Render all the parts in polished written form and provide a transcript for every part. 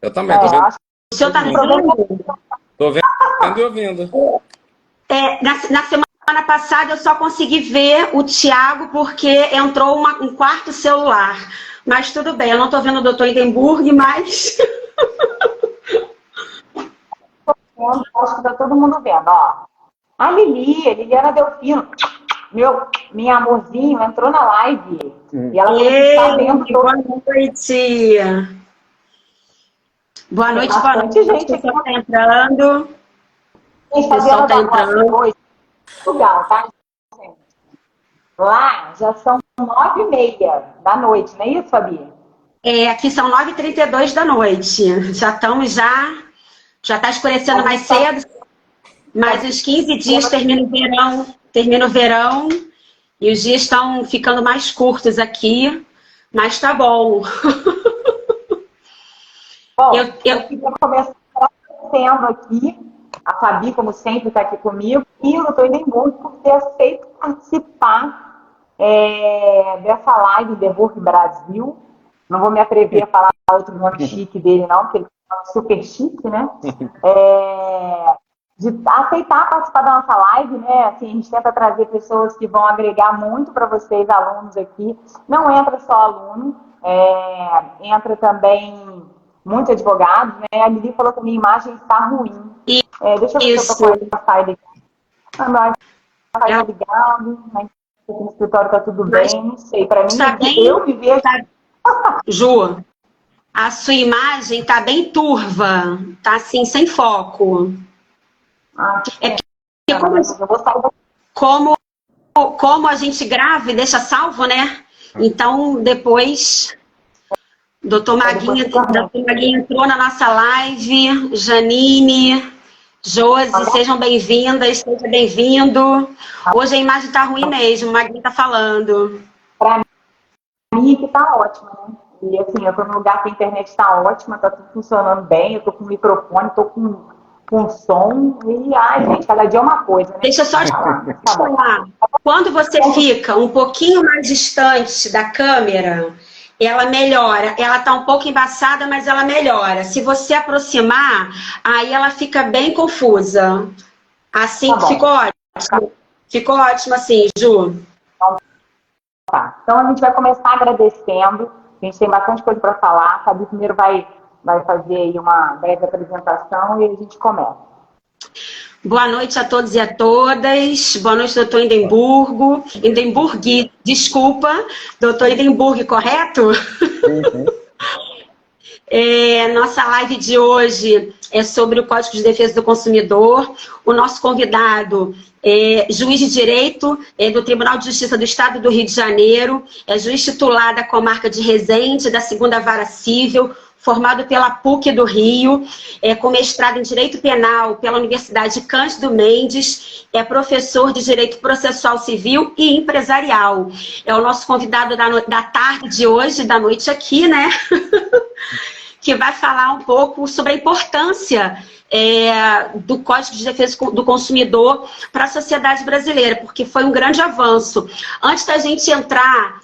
Eu também, tô vendo Acho O senhor está tudo me bem. ouvindo? Tô vendo e ouvindo. Na semana passada eu só consegui ver o Tiago porque entrou um quarto celular. Mas tudo bem, eu não estou vendo o doutor Hindenburg, mas... acho que tá todo mundo vendo, ó. A Liliana Delfino, minha amorzinho, entrou na live. E ela falou que está vendo todo Boa noite. Boa Tem noite, boa noite. bastante O gente aqui. pessoal está entrando. A gente O está pessoal vendo está da nossa entrando. hoje. Legal, tá, gente? Lá já são 9h30 da noite, não é isso, Fabi? Aqui são 9h32 da noite. Já está escurecendo mais Tá... cedo, mas os 15 dias termina o verão e os dias estão ficando mais curtos aqui, mas tá bom. Bom, eu queria começar agradecendo aqui a Fabi, como sempre, está aqui comigo, e o doutor Hindenburg por ter aceito participar dessa live Hindenburg Brasil. Não vou me atrever a falar outro nome chique dele, não, porque ele é super chique, né? De aceitar participar da nossa live, né? Assim, a gente tenta trazer pessoas que vão agregar muito para vocês, alunos aqui. Não entra só aluno, entra também muitos advogados, né? A Lili falou que a minha imagem está ruim. Deixa eu ver se eu tô com o Wi-Fi ligado. Meu Wi-Fi tá ligado, né? Aqui no escritório tá tudo bem, não sei. Para mim, tá bem, eu me vejo... Ju, a sua imagem tá bem turva, tá assim, sem foco. que Porque como a gente grava e deixa salvo, né? Então, depois, doutor Maguinho entrou na nossa live, Janine, Josi, sejam bem-vindas, seja bem-vindo. Hoje a imagem tá ruim mesmo, o Maguinho tá falando. Para mim aqui tá ótima, né? E assim, eu tô num lugar que a internet tá ótima, tá tudo funcionando bem, eu tô com microfone, tô com som, e ai, gente, cada dia é uma coisa, né? Deixa eu só te falar. Quando você fica um pouquinho mais distante da câmera, ela melhora. Ela tá um pouco embaçada, mas ela melhora. Se você aproximar, aí ela fica bem confusa. Assim ficou ótimo. Ficou ótimo assim, Ju. Tá. Então a gente vai começar agradecendo. A gente tem bastante coisa para falar. A Fabi primeiro vai fazer aí uma breve apresentação e a gente começa. Boa noite a todos e a todas. Boa noite, doutor Hindenburg. Hindenburg, desculpa. Doutor Hindenburg, correto? Nossa live de hoje é sobre o Código de Defesa do Consumidor. O nosso convidado é juiz de direito do Tribunal de Justiça do Estado do Rio de Janeiro, é juiz titular da comarca de Resende, da 2ª Vara Civil, formado pela PUC do Rio, com mestrado em Direito Penal pela Universidade Cândido Mendes, é professor de Direito Processual Civil e Empresarial. É o nosso convidado da tarde de hoje, da noite aqui, né? Que vai falar um pouco sobre a importância do Código de Defesa do Consumidor para a sociedade brasileira, porque foi um grande avanço. Antes da gente entrar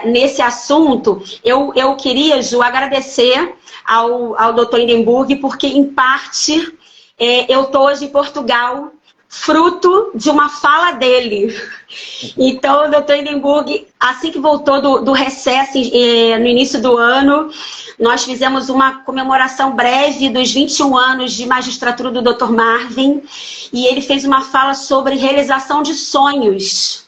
nesse assunto, eu queria, Ju, agradecer ao doutor Hindenburg, porque, em parte, eu estou hoje em Portugal, fruto de uma fala dele. Então, o doutor Hindenburg, assim que voltou do recesso no início do ano, nós fizemos uma comemoração breve dos 21 anos de magistratura do Dr. Marvin, e ele fez uma fala sobre realização de sonhos.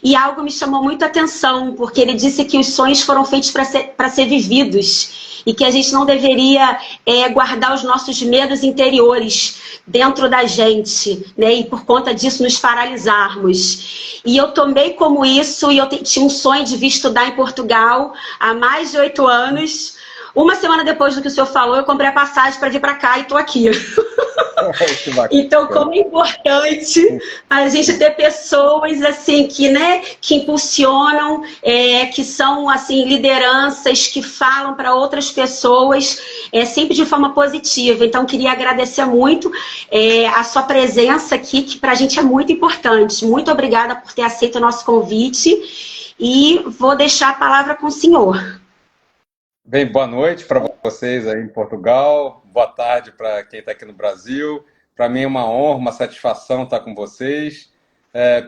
E algo me chamou muito a atenção, porque ele disse que os sonhos foram feitos para ser vividos e que a gente não deveria guardar os nossos medos interiores dentro da gente, né? E por conta disso nos paralisarmos. E eu tomei como isso, e eu tinha um sonho de vir estudar em Portugal há mais de 8 anos. Uma semana depois do que o senhor falou, eu comprei a passagem para vir para cá e estou aqui. Então, como é importante a gente ter pessoas assim que impulsionam, que são assim lideranças que falam para outras pessoas, sempre de forma positiva. Então, queria agradecer muito a sua presença aqui, que para a gente é muito importante. Muito obrigada por ter aceito o nosso convite e vou deixar a palavra com o senhor. Bem, boa noite para vocês aí em Portugal, boa tarde para quem está aqui no Brasil. Para mim é uma honra, uma satisfação estar com vocês.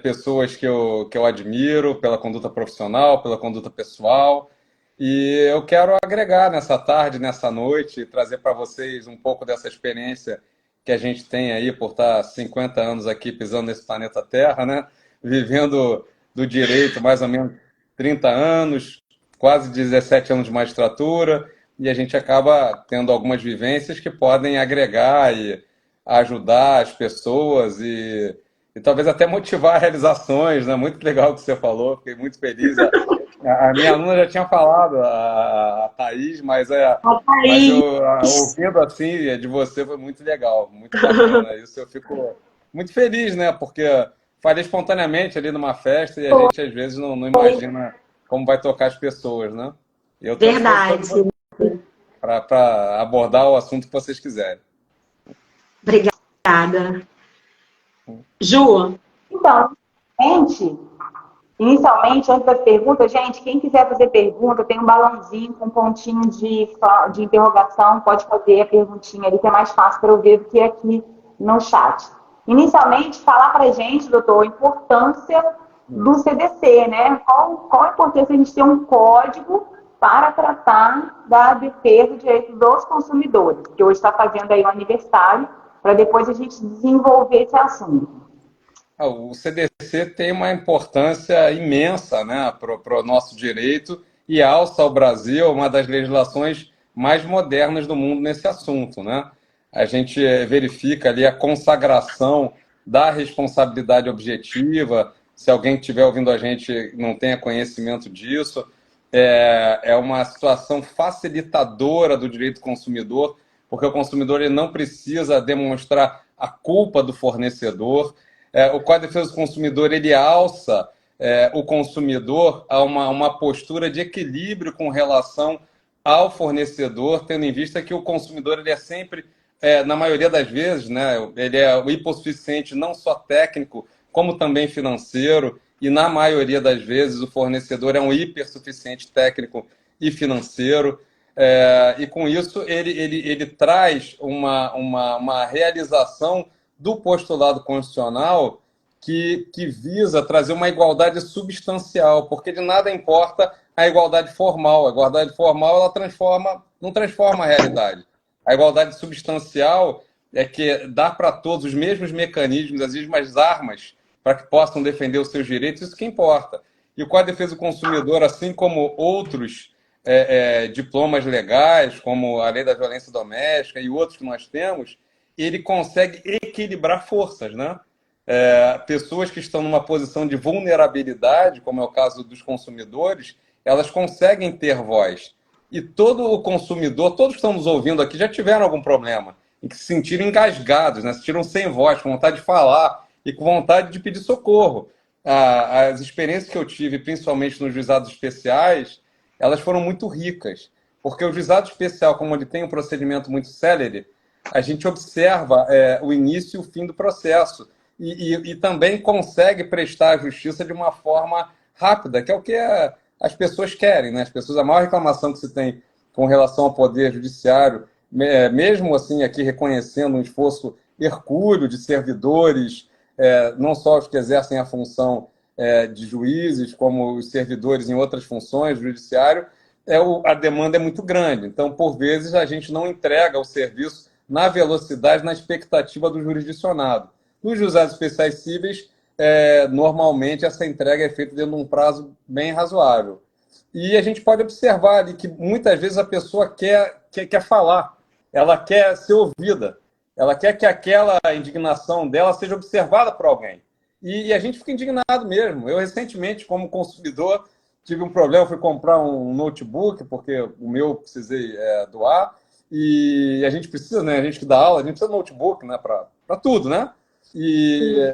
Pessoas que eu admiro pela conduta profissional, pela conduta pessoal. E eu quero agregar nessa tarde, nessa noite, trazer para vocês um pouco dessa experiência que a gente tem aí por estar 50 anos aqui pisando nesse planeta Terra, né? Vivendo do direito mais ou menos 30 anos, quase 17 anos de magistratura, e a gente acaba tendo algumas vivências que podem agregar e ajudar as pessoas e talvez até motivar realizações, né? Muito legal o que você falou, fiquei muito feliz. A minha aluna já tinha falado, a Thaís, mas Aí, ouvindo assim de você foi muito legal, muito bacana. Isso eu fico muito feliz, né? Porque falei espontaneamente ali numa festa e a gente às vezes não imagina como vai tocar as pessoas, né? E eu estou à disposição verdade. para abordar o assunto que vocês quiserem. Obrigada. Ju, Então, gente, inicialmente, antes das perguntas, gente, quem quiser fazer pergunta, tem um balãozinho com um pontinho de interrogação, pode fazer a perguntinha ali, que é mais fácil para eu ver do que aqui no chat. Inicialmente, falar para a gente, doutor, a importância do CDC, né? Qual a importância de a gente ter um código para tratar da defesa do direito dos consumidores, que hoje está fazendo aí um aniversário, para depois a gente desenvolver esse assunto. O CDC tem uma importância imensa, né, para o nosso direito e alça ao Brasil uma das legislações mais modernas do mundo nesse assunto, né? A gente verifica ali a consagração da responsabilidade objetiva. Se alguém que estiver ouvindo a gente e não tenha conhecimento disso, é uma situação facilitadora do direito do consumidor, porque o consumidor ele não precisa demonstrar a culpa do fornecedor. O Código de Defesa do Consumidor ele alça o consumidor a uma postura de equilíbrio com relação ao fornecedor, tendo em vista que o consumidor ele é sempre, na maioria das vezes, né, ele é o hipossuficiente não só técnico, como também financeiro, e na maioria das vezes o fornecedor é um hipersuficiente técnico e financeiro. E com isso ele traz uma realização do postulado constitucional que visa trazer uma igualdade substancial, porque de nada importa a igualdade formal. A igualdade formal ela não transforma a realidade. A igualdade substancial é que dá para todos os mesmos mecanismos, as mesmas armas para que possam defender os seus direitos, isso que importa. E o Código de Defesa do Consumidor, assim como outros diplomas legais, como a Lei da Violência Doméstica e outros que nós temos, ele consegue equilibrar forças, né? Pessoas que estão numa posição de vulnerabilidade, como é o caso dos consumidores, elas conseguem ter voz. E todo o consumidor, todos que estão nos ouvindo aqui, já tiveram algum problema, em que se sentiram engasgados, né? Se sentiram sem voz, com vontade de falar e com vontade de pedir socorro. As experiências que eu tive, principalmente nos juizados especiais, elas foram muito ricas, porque o juizado especial, como ele tem um procedimento muito célere, a gente observa o início e o fim do processo e também consegue prestar a justiça de uma forma rápida, que é o que as pessoas querem, né? As pessoas, a maior reclamação que se tem com relação ao poder judiciário, mesmo assim aqui reconhecendo um esforço hercúleo de servidores, não só os que exercem a função de juízes, como os servidores em outras funções do judiciário, a demanda é muito grande. Então, por vezes, a gente não entrega o serviço na velocidade, na expectativa do jurisdicionado. Nos juizados especiais cíveis, normalmente essa entrega é feita dentro de um prazo bem razoável. E a gente pode observar ali que muitas vezes a pessoa quer falar, ela quer ser ouvida, ela quer que aquela indignação dela seja observada por alguém. E a gente fica indignado mesmo. Eu, recentemente, como consumidor, tive um problema, fui comprar um notebook, porque o meu precisei doar, e a gente precisa, né? A gente que dá aula, a gente precisa de notebook, né? Para tudo, né? E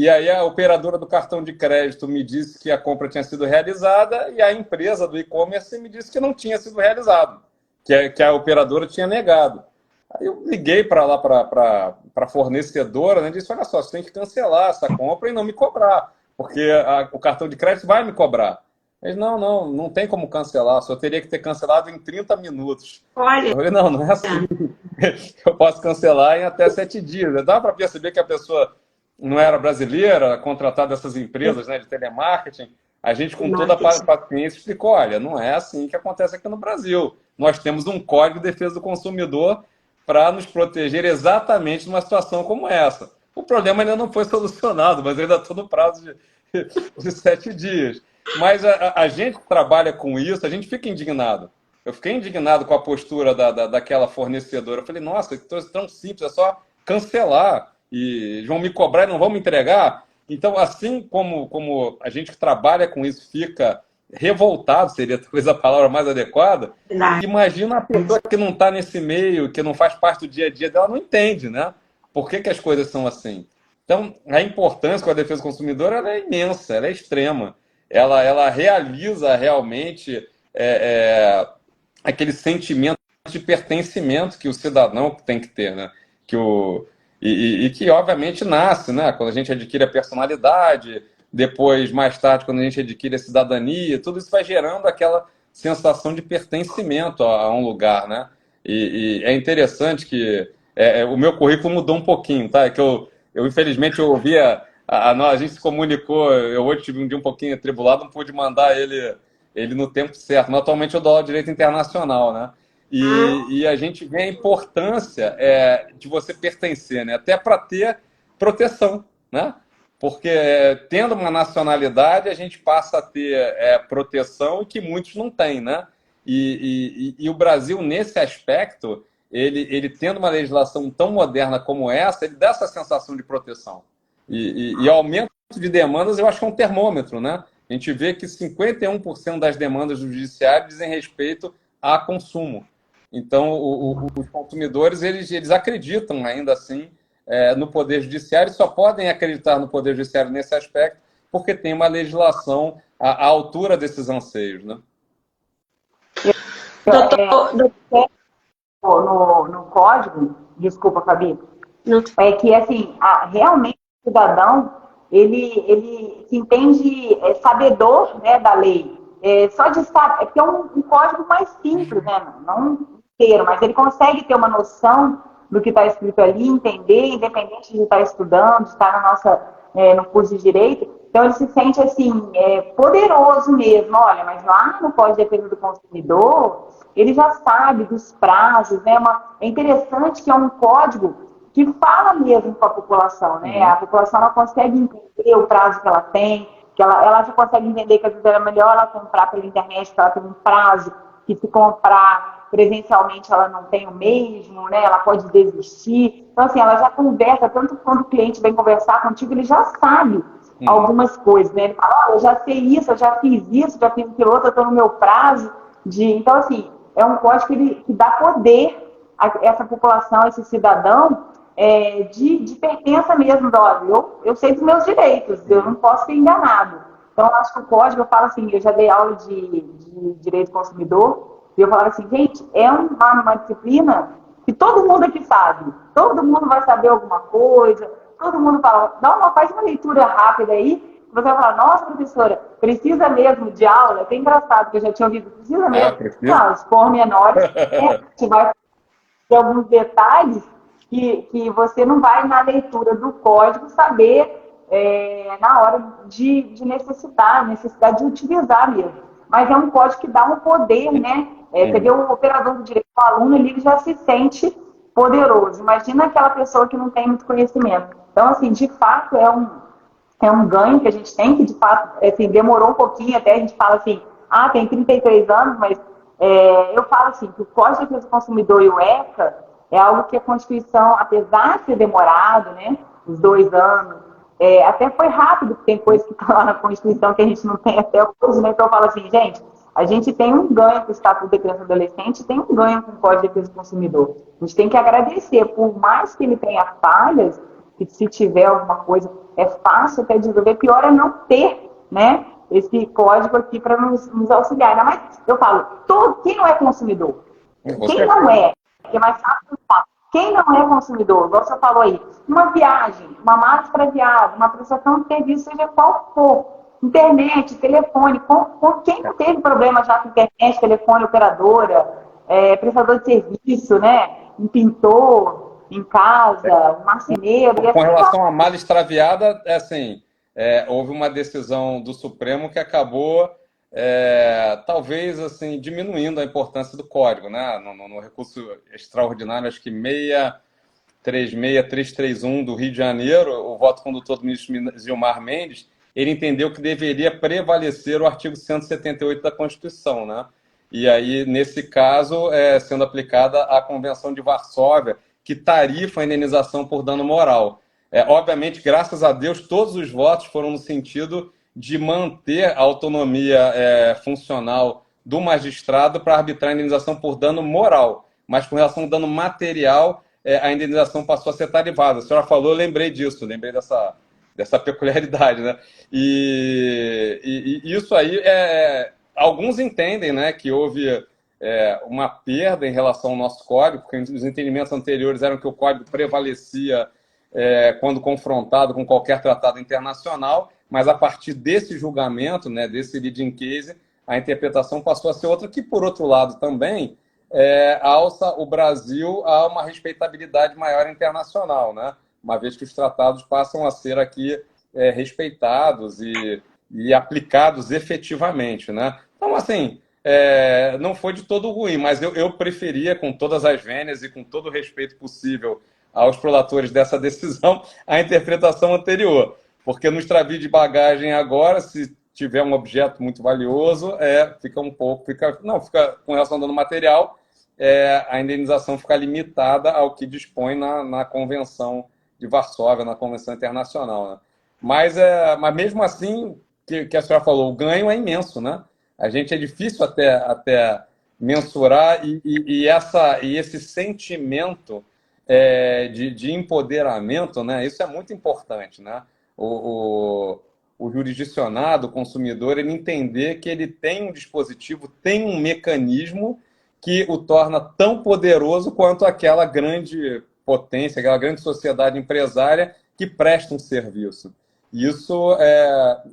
aí a operadora do cartão de crédito me disse que a compra tinha sido realizada e a empresa do e-commerce me disse que não tinha sido realizado, que a operadora tinha negado. Aí eu liguei para lá, para a fornecedora, né, e disse, olha só, você tem que cancelar essa compra e não me cobrar, porque o cartão de crédito vai me cobrar. Eles, não tem como cancelar, só teria que ter cancelado em 30 minutos. Olha, Eu falei, não é assim. Eu posso cancelar em até 7 dias. Dá para perceber que a pessoa não era brasileira, contratada dessas empresas, né, de telemarketing. A gente, com toda a marketing. paciência, explicou, olha, não é assim que acontece aqui no Brasil. Nós temos um Código de Defesa do Consumidor para nos proteger exatamente numa situação como essa. O problema ainda não foi solucionado, mas eu ainda estou no prazo de 7 dias. Mas a gente que trabalha com isso, a gente fica indignado. Eu fiquei indignado com a postura daquela fornecedora. Eu falei, nossa, que coisa tão simples, é só cancelar. E eles vão me cobrar e não vão me entregar. Então, assim como a gente que trabalha com isso fica revoltado, seria talvez a palavra mais adequada, imagina a pessoa que não está nesse meio, que não faz parte do dia a dia dela, não entende, né? Por que as coisas são assim? Então, a importância com a defesa do consumidor ela é imensa, ela é extrema. Ela realiza realmente aquele sentimento de pertencimento que o cidadão tem que ter, né? E que, obviamente, nasce, né? Quando a gente adquire a personalidade, depois, mais tarde, quando a gente adquire a cidadania, tudo isso vai gerando aquela sensação de pertencimento a um lugar, né? E é interessante que o meu currículo mudou um pouquinho, tá? É que infelizmente, eu ouvia... A gente se comunicou, eu hoje tive um dia um pouquinho atribulado, não pude mandar ele no tempo certo, mas atualmente eu dou aula de direito internacional, né? E a gente vê a importância de você pertencer, né? Até para ter proteção, né? Porque tendo uma nacionalidade, a gente passa a ter proteção que muitos não têm, né? E o Brasil, nesse aspecto, ele tendo uma legislação tão moderna como essa, ele dá essa sensação de proteção. E aumento de demandas, eu acho que é um termômetro, né? A gente vê que 51% das demandas do judiciário dizem respeito a consumo. Então, os consumidores, eles acreditam ainda assim no Poder Judiciário e só podem acreditar no Poder Judiciário nesse aspecto porque tem uma legislação à altura desses anseios, né? No código, desculpa, Fabi, é que, assim, realmente o cidadão, ele se entende sabedor, né, da lei. Só de saber, porque é um código mais simples, né, não inteiro, mas ele consegue ter uma noção do que está escrito ali, entender, independente de estar estudando, de estar no curso de Direito. Então, ele se sente, assim, poderoso mesmo. Olha, mas lá no Código de Defesa do Consumidor, ele já sabe dos prazos, né? É interessante que é um código que fala mesmo com a população, né? A população ela consegue entender o prazo que ela tem, que ela já consegue entender que às vezes era melhor ela comprar pela internet, porque ela tem um prazo, que se comprar presencialmente ela não tem o mesmo, né? Ela pode desistir. Então, assim, ela já conversa, tanto quando o cliente vem conversar contigo, ele já sabe algumas coisas, né? Ele fala, eu já sei isso, eu já fiz isso, já fiz aquilo outro, eu estou no meu prazo de... Então, assim, é um código que dá poder a essa população, a esse cidadão, de pertença mesmo. Eu sei dos meus direitos, eu não posso ser enganado. Então, eu acho que o código, eu falo assim, eu já dei aula de direito do consumidor, e eu falo assim, gente, é uma disciplina que todo mundo aqui sabe. Todo mundo vai saber alguma coisa, todo mundo fala, faz uma leitura rápida aí, você vai falar, nossa, professora, precisa mesmo de aula? É bem engraçado, que eu já tinha ouvido, precisa mesmo? Não, os pormenores, a gente vai ter alguns detalhes que você não vai, na leitura do código, saber na hora de necessidade de utilizar mesmo. Mas é um código que dá um poder, né? Você vê o operador do direito, o aluno, ele já se sente poderoso. Imagina aquela pessoa que não tem muito conhecimento. Então, assim, de fato, é um ganho que a gente tem, que de fato, assim, demorou um pouquinho, até a gente fala assim, tem 33 anos, mas eu falo assim, que o Código de Defesa do Consumidor e o ECA é algo que a Constituição, apesar de ter demorado, né, os 2 anos, até foi rápido, porque tem coisas que estão lá na Constituição que a gente não tem até hoje, né? Então eu falo assim, gente, a gente tem um ganho com o Estatuto da Criança e Adolescente, tem um ganho com o Código de Defesa do Consumidor. A gente tem que agradecer, por mais que ele tenha falhas, que se tiver alguma coisa, é fácil até de resolver, pior é não ter, né, esse código aqui para nos auxiliar. Ainda mais, eu falo, quem não é consumidor? Quem não é? É mais fácil falar. Quem não é consumidor, igual você falou aí, uma viagem, uma mala extraviada, uma prestação de serviço, seja qual for, internet, telefone, com quem não teve problema já com internet, telefone, operadora, prestador de serviço, né? Um pintor em casa, um marceneiro. Com relação à malha extraviada, assim, houve uma decisão do Supremo que acabou, talvez, assim, diminuindo a importância do código, né? No recurso extraordinário, acho que 636.331 do Rio de Janeiro, o voto condutor do ministro Gilmar Mendes, ele entendeu que deveria prevalecer o artigo 178 da Constituição, né? E aí, nesse caso, sendo aplicada a Convenção de Varsóvia, que tarifa a indenização por dano moral. Obviamente, graças a Deus, todos os votos foram no sentido de manter a autonomia funcional do magistrado para arbitrar a indenização por dano moral. Mas com relação ao dano material, a indenização passou a ser tarifada. A senhora falou, eu lembrei disso, lembrei dessa peculiaridade, né? E isso aí, alguns entendem, né, que houve uma perda em relação ao nosso código, porque os entendimentos anteriores eram que o código prevalecia quando confrontado com qualquer tratado internacional, mas a partir desse julgamento, né, desse leading case, a interpretação passou a ser outra, que, por outro lado, também alça o Brasil a uma respeitabilidade maior internacional, né? Uma vez que os tratados passam a ser aqui respeitados e aplicados efetivamente, né? Então, assim, não foi de todo ruim, mas eu preferia, com todas as vênias e com todo o respeito possível aos prolatores dessa decisão, a interpretação anterior. Porque no extravio de bagagem agora, se tiver um objeto muito valioso, fica com relação ao dano material, a indenização fica limitada ao que dispõe na Convenção de Varsóvia, na Convenção Internacional, né? Mas mesmo assim, que a senhora falou, o ganho é imenso, né? A gente é difícil até mensurar e esse sentimento de empoderamento, né? Isso é muito importante, né? O jurisdicionado, o consumidor, ele entender que ele tem um dispositivo, tem um mecanismo que o torna tão poderoso quanto aquela grande potência, aquela grande sociedade empresária que presta um serviço. Isso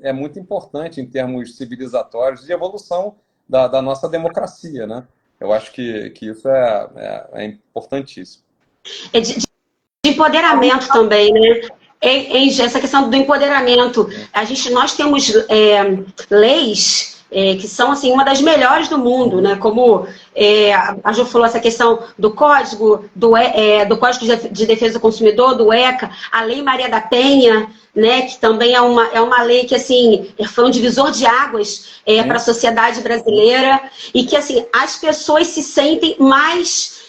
é muito importante em termos civilizatórios de evolução da nossa democracia, né? Eu acho que isso é importantíssimo. De empoderamento também, né? Essa questão do empoderamento. Nós temos leis que são assim, uma das melhores do mundo, né? Como a Jo falou, essa questão do Código, do Código de Defesa do Consumidor, do ECA, a Lei Maria da Penha, né? Que também é uma lei que assim, foi um divisor de águas para a sociedade brasileira e que assim, as pessoas se sentem mais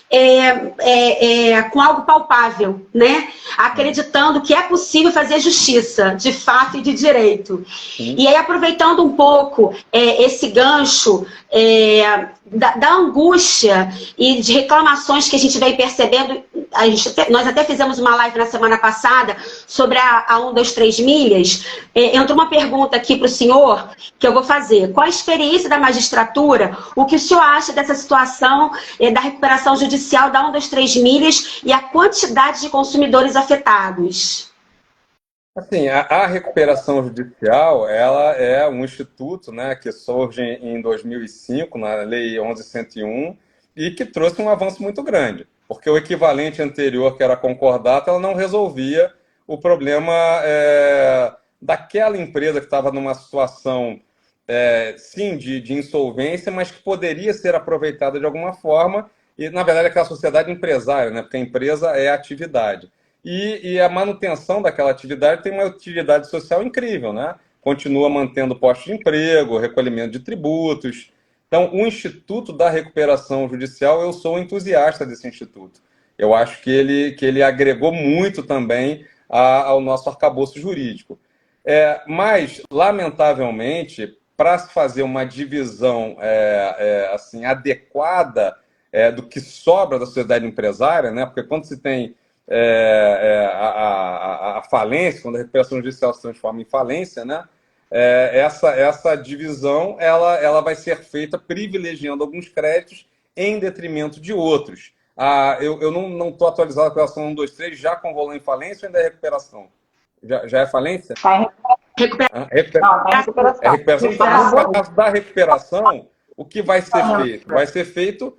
com algo palpável, né? Acreditando que é possível fazer justiça, de fato e de direito. E aí, aproveitando um pouco esse gancho da angústia e de reclamações que a gente vem percebendo, nós até fizemos uma live na semana passada sobre a 1, 2, 3 milhas. Entrou uma pergunta aqui para o senhor, que eu vou fazer. Qual a experiência da magistratura? O que o senhor acha dessa situação da recuperação judicial da 1, 2, 3 milhas e a quantidade de consumidores afetados? Assim, a recuperação judicial, ela é um instituto, né, que surge em 2005, na Lei 11.101, e que trouxe um avanço muito grande, porque o equivalente anterior, que era a concordato, ela não resolvia o problema daquela empresa que estava numa situação, sim, de insolvência, mas que poderia ser aproveitada de alguma forma, e, na verdade, aquela sociedade empresária, né, porque a empresa é a atividade. E a manutenção daquela atividade tem uma utilidade social incrível, né? Continua mantendo postos de emprego, recolhimento de tributos. Então, o Instituto da Recuperação Judicial, eu sou entusiasta desse instituto. Eu acho que ele agregou muito também ao nosso arcabouço jurídico. Mas, lamentavelmente, para se fazer uma divisão assim, adequada do que sobra da sociedade empresária, né? Porque quando se tem a falência, quando a recuperação judicial se transforma em falência, né? Essa divisão ela vai ser feita privilegiando alguns créditos em detrimento de outros. Eu não estou atualizado com relação a 1, 2, 3, já com o valor em falência ou ainda é recuperação? Já é falência? Está em Não, tá em recuperação. Recuperação. Então, no caso da recuperação, o que vai ser feito? Vai ser feito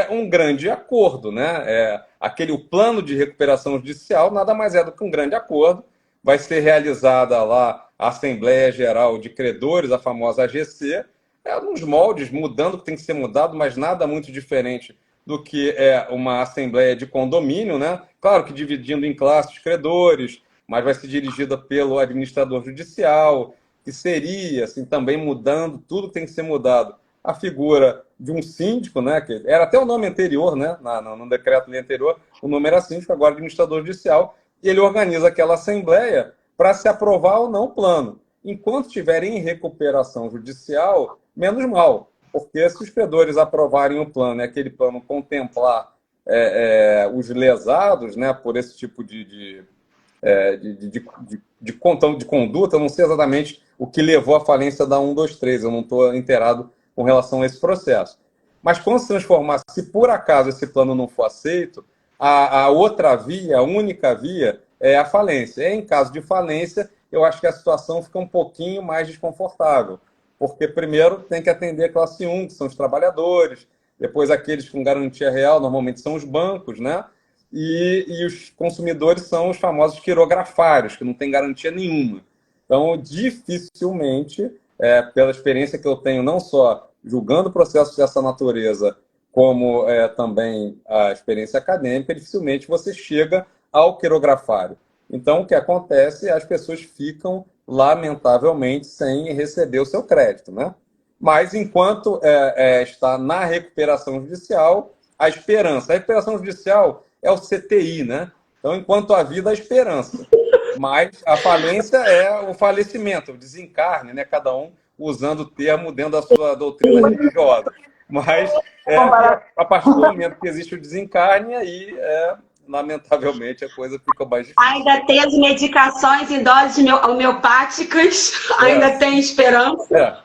um grande acordo, né? O plano de recuperação judicial nada mais é do que um grande acordo. Vai ser realizada lá a Assembleia Geral de Credores, a famosa AGC, nos moldes, mudando o que tem que ser mudado, mas nada muito diferente do que uma Assembleia de Condomínio, né? Claro que dividindo em classes credores, mas vai ser dirigida pelo administrador judicial, que seria, assim, também mudando tudo que tem que ser mudado. A figura de um síndico, né? Que era até o nome anterior, né? No decreto-lei anterior, o nome era síndico, agora administrador judicial, e ele organiza aquela assembleia para se aprovar ou não o plano. Enquanto estiverem em recuperação judicial, menos mal, porque se os credores aprovarem o plano e aquele plano contemplar os lesados, né, por esse tipo de conduta, eu não sei exatamente o que levou à falência da 123, eu não estou inteirado com relação a esse processo. Mas quando se transformar, se por acaso esse plano não for aceito, a outra via, a única via, é a falência. Em caso de falência, eu acho que a situação fica um pouquinho mais desconfortável, porque primeiro tem que atender a classe 1, que são os trabalhadores, depois aqueles com garantia real, normalmente são os bancos, né? E os consumidores são os famosos quirografários, que não têm garantia nenhuma. Então, dificilmente, pela experiência que eu tenho, não só julgando processos dessa natureza, como também a experiência acadêmica, dificilmente você chega ao quirografário. Então, o que acontece é as pessoas ficam, lamentavelmente, sem receber o seu crédito, né? Mas, enquanto está na recuperação judicial, a esperança. A recuperação judicial é o CTI, né? Então, enquanto há vida, há esperança. Mas a falência é o falecimento, o desencarne, né? Cada um usando o termo dentro da sua doutrina religiosa. Mas, a partir do momento que existe o desencarne, aí, lamentavelmente, a coisa fica mais difícil. Ainda tem as medicações em doses homeopáticas, ainda tem esperança.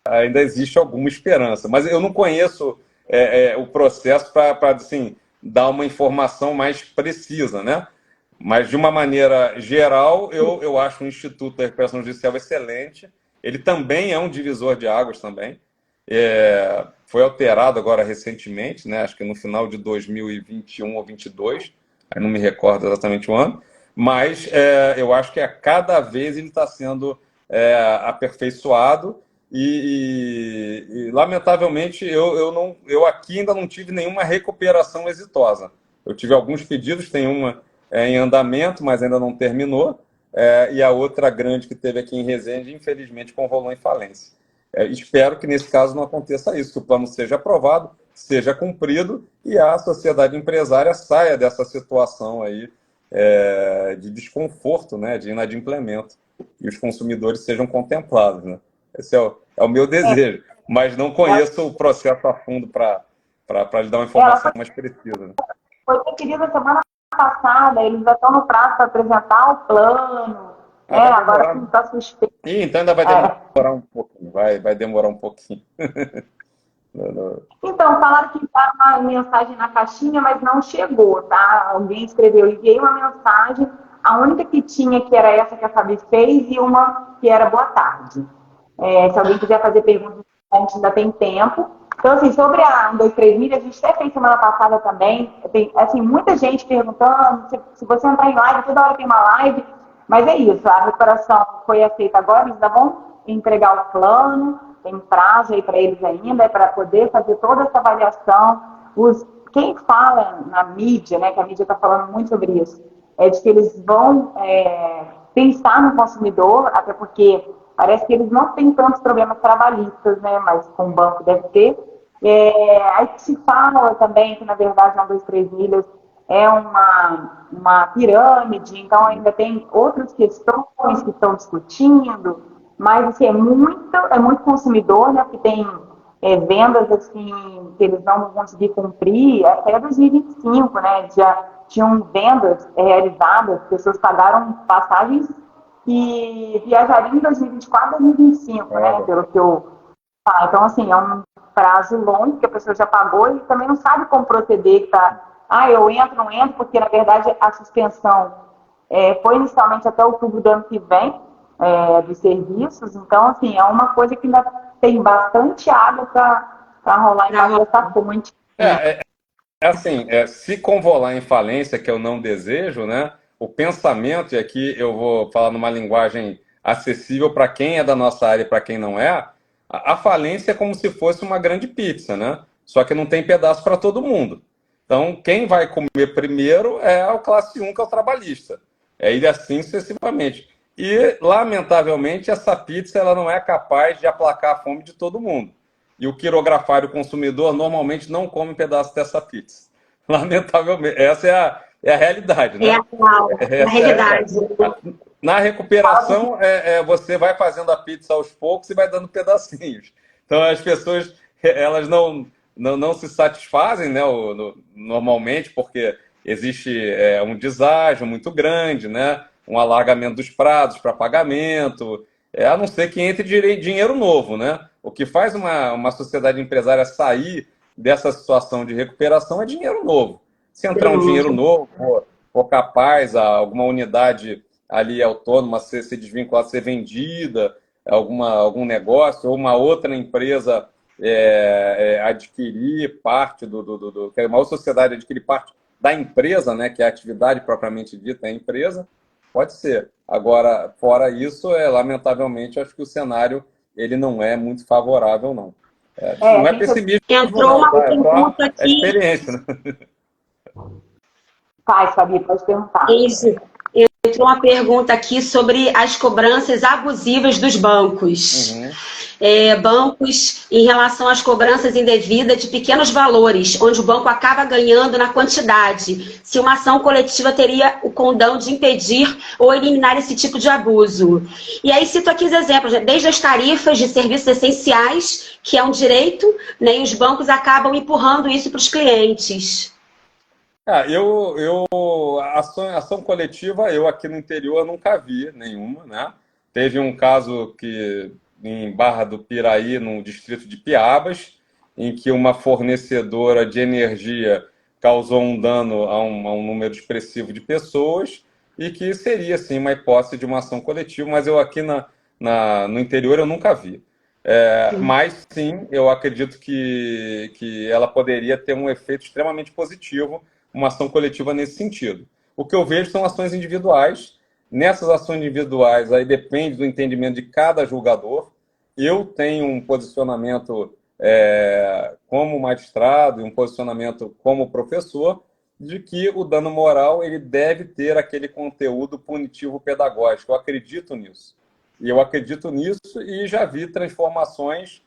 Ainda existe alguma esperança. Mas eu não conheço o processo para assim, dar uma informação mais precisa, né? Mas, de uma maneira geral, eu acho o Instituto da Recuperação Judicial excelente. Ele também é um divisor de águas também. Foi alterado agora recentemente, né? Acho que no final de 2021 ou 2022, aí não me recordo exatamente o ano, mas eu acho que a cada vez ele está sendo aperfeiçoado e lamentavelmente, eu aqui ainda não tive nenhuma recuperação exitosa. Eu tive alguns pedidos, tem uma em andamento, mas ainda não terminou, e a outra grande que teve aqui em Resende, infelizmente, conrolou em falência. Espero que nesse caso não aconteça isso, que o plano seja aprovado, seja cumprido e a sociedade empresária saia dessa situação aí de desconforto, né, de inadimplemento, e os consumidores sejam contemplados, né? Esse é o meu desejo, mas não conheço o processo a fundo para lhe dar uma informação mais precisa. Né? Foi requerida semana passada, eles já estão no prazo para apresentar o plano. Agora sim está suspeito. Então ainda vai demorar um pouquinho, vai demorar um pouquinho. Então, falaram que enviaram uma mensagem na caixinha, mas não chegou, tá? Alguém escreveu, enviei uma mensagem, a única que tinha, que era essa que a Fabi fez, e uma que era boa tarde. Se alguém quiser fazer perguntas, a gente ainda tem tempo. Então, assim, sobre a 123 milhas, a gente até fez semana passada também. Tem, assim, muita gente perguntando, se você entrar em live, toda hora tem uma live. Mas é isso, a recuperação foi aceita agora, eles ainda vão entregar o plano, tem prazo aí para eles ainda, para poder fazer toda essa avaliação. Quem fala na mídia, né, que a mídia está falando muito sobre isso, é de que eles vão pensar no consumidor, até porque parece que eles não têm tantos problemas trabalhistas, né, mas com o banco deve ter. Aí se fala também que, na verdade, a 123 milhas é uma pirâmide, então ainda tem outras questões que estão discutindo, mas assim, é muito consumidor, né, porque tem vendas assim, que eles não vão conseguir cumprir até 2025, né, já tinham vendas realizadas, pessoas pagaram passagens que viajariam em 2024, 2025, né, pelo que eu falo. Então, assim, é um prazo longo que a pessoa já pagou e também não sabe como proceder, que tá... eu entro, não entro, porque, na verdade, a suspensão foi inicialmente até outubro do ano que vem, dos serviços. Então, assim, é uma coisa que ainda tem bastante água para rolar embaixo dessa ponte. Assim, se convolar em falência, que eu não desejo, né? O pensamento, e aqui eu vou falar numa linguagem acessível para quem é da nossa área e para quem não é, a falência é como se fosse uma grande pizza, né? Só que não tem pedaço para todo mundo. Então, quem vai comer primeiro é o classe 1, que é o trabalhista. É ir assim sucessivamente. E, lamentavelmente, essa pizza ela não é capaz de aplacar a fome de todo mundo. E o quirografário consumidor normalmente não come um pedaço dessa pizza. Lamentavelmente, essa é a realidade, né? É a realidade. Na recuperação, você vai fazendo a pizza aos poucos e vai dando pedacinhos. Então, as pessoas elas não se satisfazem, né, normalmente, porque existe um deságio muito grande, né, um alargamento dos prazos para pagamento, a não ser que entre dinheiro novo, né? O que faz uma sociedade empresária sair dessa situação de recuperação é dinheiro novo. Se entrar um dinheiro novo, for capaz, alguma unidade ali autônoma ser desvinculada, ser vendida, algum negócio, ou uma outra empresa adquirir parte uma outra sociedade adquirir parte da empresa, né, que é a atividade propriamente dita, é a empresa, pode ser. Agora, fora isso, lamentavelmente, acho que o cenário ele não é muito favorável, não. Não é pessimismo, entrou uma pergunta aqui. É experiência, né? Faz, Fabi, pode perguntar. Isso. Entrou uma pergunta aqui sobre as cobranças abusivas dos bancos. Bancos em relação às cobranças indevidas de pequenos valores, onde o banco acaba ganhando na quantidade. Se uma ação coletiva teria o condão de impedir ou eliminar esse tipo de abuso. E aí cito aqui os exemplos, né? Desde as tarifas de serviços essenciais, que é um direito, né? E os bancos acabam empurrando isso para os clientes. Ação coletiva, eu aqui no interior nunca vi nenhuma, né? Teve um caso em Barra do Piraí, no distrito de Piabas, em que uma fornecedora de energia causou um dano a um número expressivo de pessoas e que seria, sim, uma hipótese de uma ação coletiva, mas eu aqui no interior eu nunca vi. Mas, sim, eu acredito que ela poderia ter um efeito extremamente positivo, uma ação coletiva nesse sentido. O que eu vejo são ações individuais. Nessas ações individuais, aí depende do entendimento de cada julgador. Eu tenho um posicionamento como magistrado e um posicionamento como professor de que o dano moral ele deve ter aquele conteúdo punitivo pedagógico. Eu acredito nisso. E eu acredito nisso e já vi transformações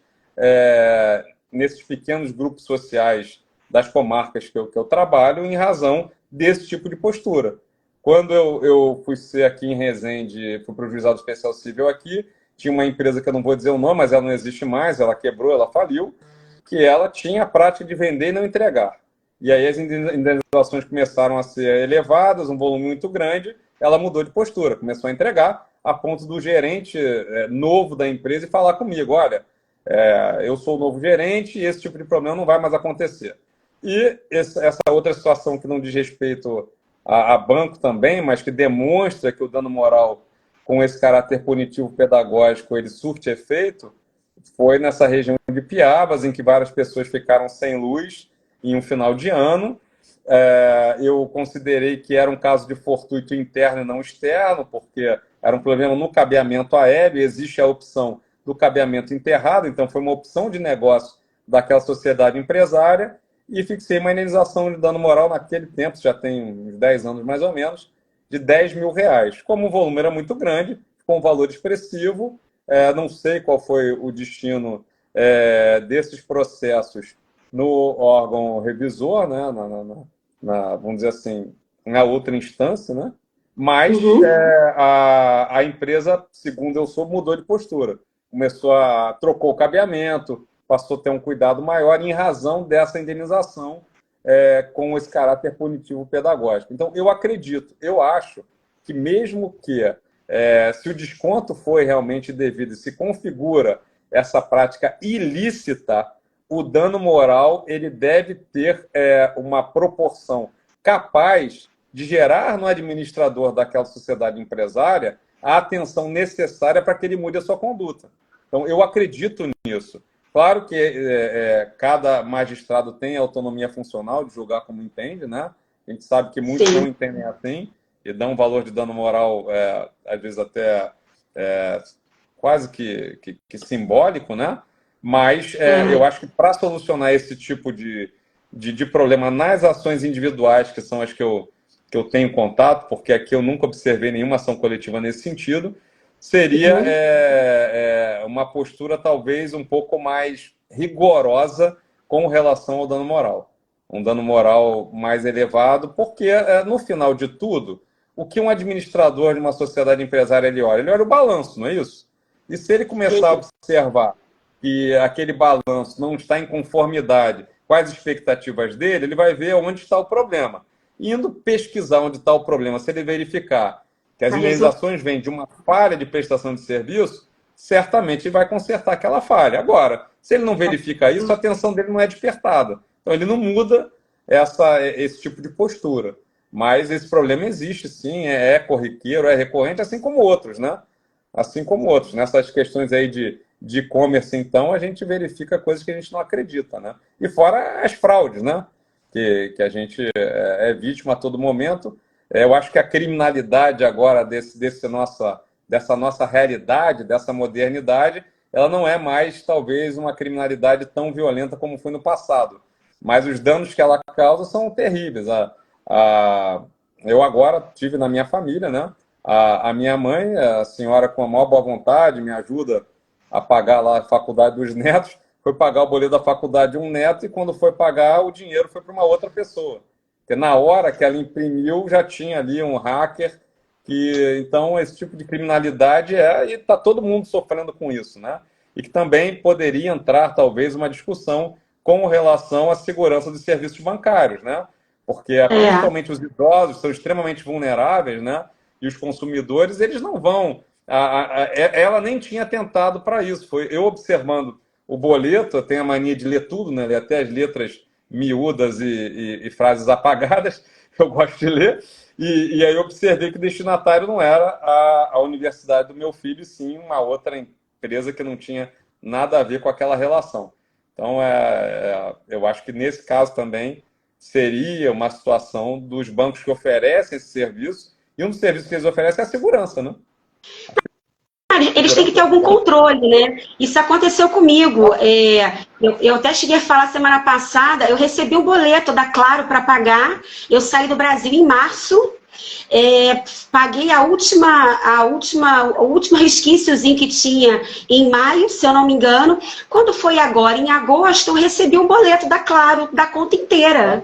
nesses pequenos grupos sociais das comarcas que eu trabalho em razão desse tipo de postura. Quando eu fui ser aqui em Resende, fui para o Juizado Especial Civil aqui, tinha uma empresa que eu não vou dizer o nome, mas ela não existe mais, ela quebrou, ela faliu, que ela tinha a prática de vender e não entregar. E aí as indenizações começaram a ser elevadas, um volume muito grande, ela mudou de postura, começou a entregar, a ponto do gerente novo da empresa e falar comigo, olha, eu sou o novo gerente e esse tipo de problema não vai mais acontecer. E essa outra situação que não diz respeito a banco também, mas que demonstra que o dano moral com esse caráter punitivo pedagógico ele surte efeito, foi nessa região de Piabas, em que várias pessoas ficaram sem luz em um final de ano. Eu considerei que era um caso de fortuito interno e não externo, porque era um problema no cabeamento aéreo, existe a opção do cabeamento enterrado, então foi uma opção de negócio daquela sociedade empresária, e fixei uma indenização de dano moral naquele tempo, já tem uns 10 anos mais ou menos, de R$10 mil. Como o volume era muito grande, com um valor expressivo, não sei qual foi o destino desses processos no órgão revisor, né, vamos dizer assim, na outra instância, né? Mas a empresa, segundo eu soube, mudou de postura. Trocou o cabeamento, passou a ter um cuidado maior em razão dessa indenização com esse caráter punitivo pedagógico. Então, eu acho que mesmo que se o desconto foi realmente devido e se configura essa prática ilícita, o dano moral ele deve ter uma proporção capaz de gerar no administrador daquela sociedade empresária a atenção necessária para que ele mude a sua conduta. Então, eu acredito nisso. Claro que cada magistrado tem autonomia funcional de julgar como entende, né? A gente sabe que muitos Sim. não entendem assim e dão um valor de dano moral, às vezes até quase que simbólico, né? Mas eu acho que para solucionar esse tipo de problema nas ações individuais, que são as que eu tenho contato, porque aqui eu nunca observei nenhuma ação coletiva nesse sentido, seria uma postura talvez um pouco mais rigorosa com relação ao dano moral. Um dano moral mais elevado, porque no final de tudo, o que um administrador de uma sociedade empresária ele olha o balanço, não é isso? E se ele começar a observar que aquele balanço não está em conformidade com as expectativas dele, ele vai ver onde está o problema. Indo pesquisar onde está o problema, se ele verificar que as indenizações vêm de uma falha de prestação de serviço, certamente ele vai consertar aquela falha. Agora, se ele não verifica isso, a atenção dele não é despertada. Então, ele não muda esse tipo de postura. Mas esse problema existe, sim, é corriqueiro, é recorrente, assim como outros, né? Assim como outros. Nessas questões aí de e-commerce, então, a gente verifica coisas que a gente não acredita, né? E fora as fraudes, né? Que a gente é vítima a todo momento. Eu acho que a criminalidade agora dessa nossa realidade, dessa modernidade, ela não é mais, talvez, uma criminalidade tão violenta como foi no passado. Mas os danos que ela causa são terríveis. Eu agora tive na minha família, né? A minha mãe, a senhora com a maior boa vontade, me ajuda a pagar lá a faculdade dos netos, foi pagar o boleto da faculdade de um neto e quando foi pagar, o dinheiro foi para uma outra pessoa. Porque na hora que ela imprimiu, já tinha ali um hacker então esse tipo de criminalidade e está todo mundo sofrendo com isso, né? E que também poderia entrar, talvez, uma discussão com relação à segurança dos serviços bancários, né? Porque principalmente os idosos são extremamente vulneráveis, né? E os consumidores, eles não vão... ela nem tinha tentado para isso. Foi eu observando o boleto, eu tenho a mania de ler tudo, né? Ler até as letras miúdas e frases apagadas, eu gosto de ler. E aí eu observei que o destinatário não era a universidade do meu filho, sim uma outra empresa que não tinha nada a ver com aquela relação. Então, eu acho que nesse caso também seria uma situação dos bancos que oferecem esse serviço, e um dos serviços que eles oferecem é a segurança, né? Eles têm que ter algum controle, né? Isso aconteceu comigo. Eu até cheguei a falar semana passada, eu recebi um boleto da Claro para pagar, eu saí do Brasil em março, paguei o último resquíciozinho que tinha em maio, se eu não me engano. Quando foi agora, em agosto, eu recebi um boleto da Claro, da conta inteira.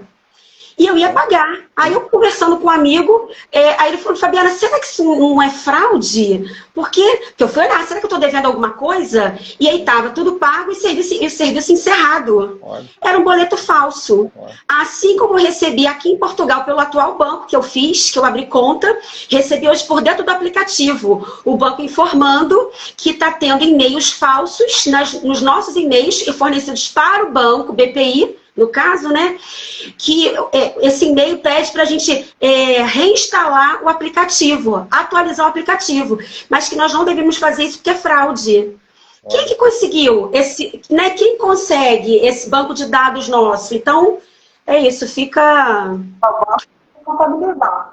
E eu ia pagar. Aí eu conversando com um amigo, aí ele falou, Fabiana, será que isso não é fraude? Porque eu fui olhar, será que eu estou devendo alguma coisa? E aí estava tudo pago e serviço encerrado. Olha. Era um boleto falso. Olha. Assim como eu recebi aqui em Portugal pelo atual banco que eu fiz, que eu abri conta, recebi hoje por dentro do aplicativo o banco informando que está tendo e-mails falsos nos nossos e-mails fornecidos para o banco, BPI, no caso, né, que esse e-mail pede para a gente reinstalar o aplicativo, atualizar o aplicativo, mas que nós não devemos fazer isso porque é fraude. Quem que conseguiu? Quem consegue esse banco de dados nosso? Então, é isso, fica... Contabilizar.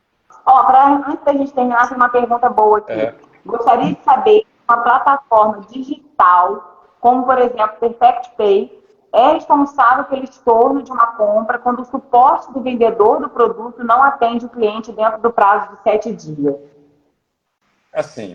Antes da gente terminar, tem uma pergunta boa aqui. Gostaria de saber uma plataforma digital, como, por exemplo, Perfect Pay, é responsável pelo estorno de uma compra quando o suporte do vendedor do produto não atende o cliente dentro do prazo de 7 dias. Assim,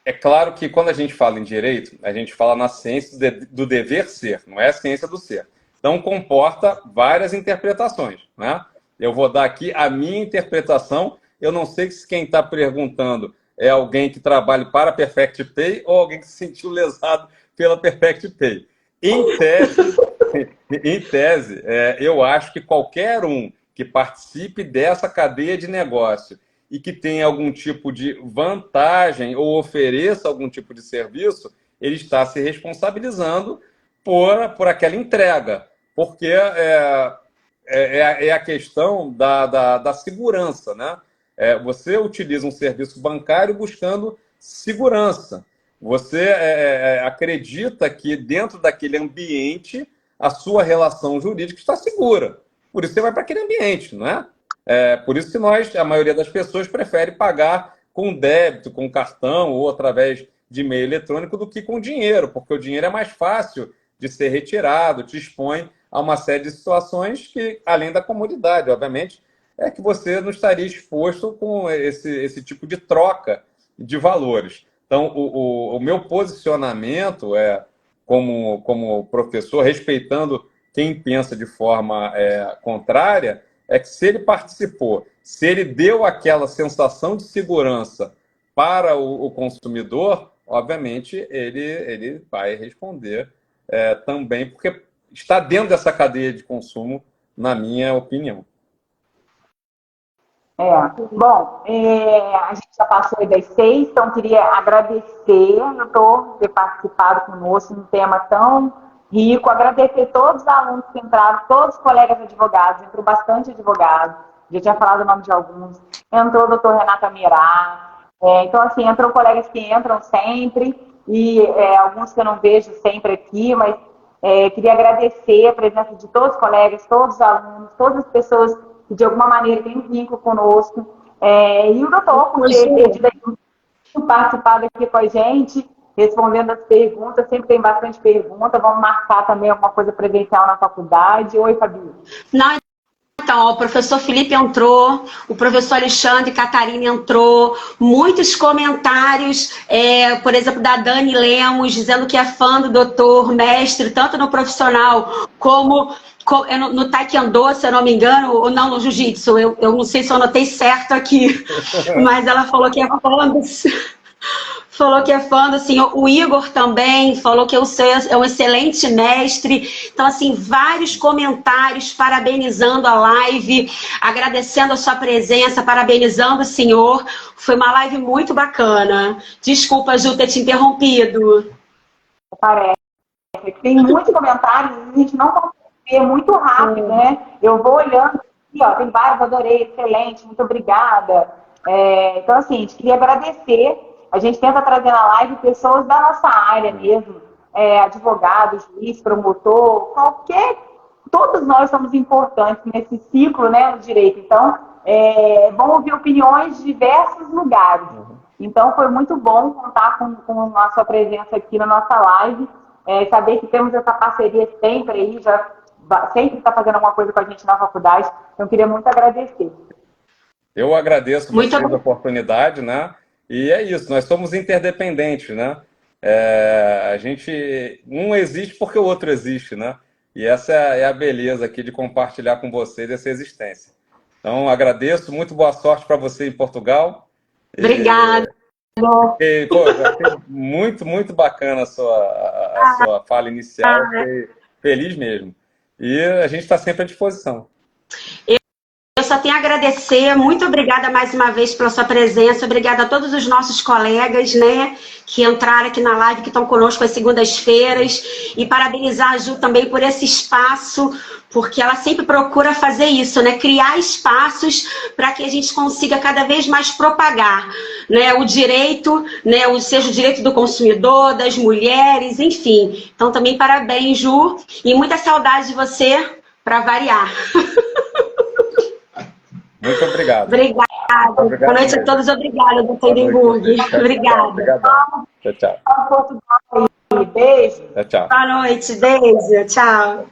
é claro que quando a gente fala em direito, a gente fala na ciência do dever ser, não é a ciência do ser. Então, comporta várias interpretações, né? Eu vou dar aqui a minha interpretação. Eu não sei se quem está perguntando é alguém que trabalha para a Perfect Pay ou alguém que se sentiu lesado pela Perfect Pay. Em tese, eu acho que qualquer um que participe dessa cadeia de negócio e que tenha algum tipo de vantagem ou ofereça algum tipo de serviço, ele está se responsabilizando por aquela entrega, porque é a questão da segurança, né? Você utiliza um serviço bancário buscando segurança. Você acredita que dentro daquele ambiente a sua relação jurídica está segura. Por isso você vai para aquele ambiente, não é? Por isso que a maioria das pessoas prefere pagar com débito, com cartão ou através de e-mail eletrônico do que com dinheiro, porque o dinheiro é mais fácil de ser retirado, te expõe a uma série de situações que, além da comodidade, obviamente, é que você não estaria exposto com esse tipo de troca de valores. Então, o meu posicionamento como professor, respeitando quem pensa de forma contrária, é que se ele participou, se ele deu aquela sensação de segurança para o consumidor, obviamente ele vai responder também, porque está dentro dessa cadeia de consumo, na minha opinião. Bom, a gente já passou das 6, então queria agradecer, doutor, por ter participado conosco num tema tão rico, agradecer todos os alunos que entraram, todos os colegas advogados, entrou bastante advogado, já tinha falado o nome de alguns, entrou o doutor Renato Amirá, então assim, entrou colegas que entram sempre, e alguns que eu não vejo sempre aqui, mas queria agradecer a presença de todos os colegas, todos os alunos, todas as pessoas que de alguma maneira têm um vínculo conosco, e o doutor por ter participado aqui com a gente, respondendo as perguntas, sempre tem bastante pergunta, vamos marcar também alguma coisa presencial na faculdade. Oi, Fabi. Não, então, o professor Felipe entrou, o professor Alexandre Catarina entrou, muitos comentários, por exemplo, da Dani Lemos, dizendo que é fã do doutor, mestre, tanto no profissional como no taekwondo, se eu não me engano, ou não, no jiu-jitsu, eu não sei se eu anotei certo aqui, mas ela falou que é fã assim, o Igor também falou que você é um excelente mestre. Então, assim, vários comentários parabenizando a live, agradecendo a sua presença, parabenizando o senhor. Foi uma live muito bacana. Desculpa, Ju, ter te interrompido. Parece. Tem muitos comentários, a gente não consegue ver muito rápido, né? Eu vou olhando aqui, ó, tem vários, adorei, excelente, muito obrigada. Então, assim, a gente queria agradecer. A gente tenta trazer na live pessoas da nossa área mesmo, advogado, juiz, promotor, todos nós somos importantes nesse ciclo, né, do direito. Então, vão ouvir opiniões de diversos lugares. Então, foi muito bom contar com a sua presença aqui na nossa live, saber que temos essa parceria sempre aí, sempre está fazendo alguma coisa com a gente na faculdade. Então, eu queria muito agradecer. Eu agradeço vocês a oportunidade, né? E é isso, nós somos interdependentes, né? A gente, um existe porque o outro existe, né? E essa é a beleza aqui de compartilhar com vocês essa existência. Então, agradeço, muito boa sorte para você em Portugal. Obrigada. Achei muito, muito bacana a sua fala inicial, fiquei feliz mesmo. E a gente está sempre à disposição. Eu só tenho a agradecer, muito obrigada mais uma vez pela sua presença, obrigada a todos os nossos colegas, né, que entraram aqui na live, que estão conosco às segundas-feiras, e parabenizar a Ju também por esse espaço, porque ela sempre procura fazer isso, né, criar espaços para que a gente consiga cada vez mais propagar, né, o direito, né, seja o direito do consumidor, das mulheres, enfim. Então também parabéns, Ju, e muita saudade de você, para variar. Muito obrigado. Obrigada. Boa noite a todos. Obrigada, doutor Edimburgo. Obrigada. Tchau, tchau. Beijo. Tchau, tchau. Boa noite. Beijo. Tchau.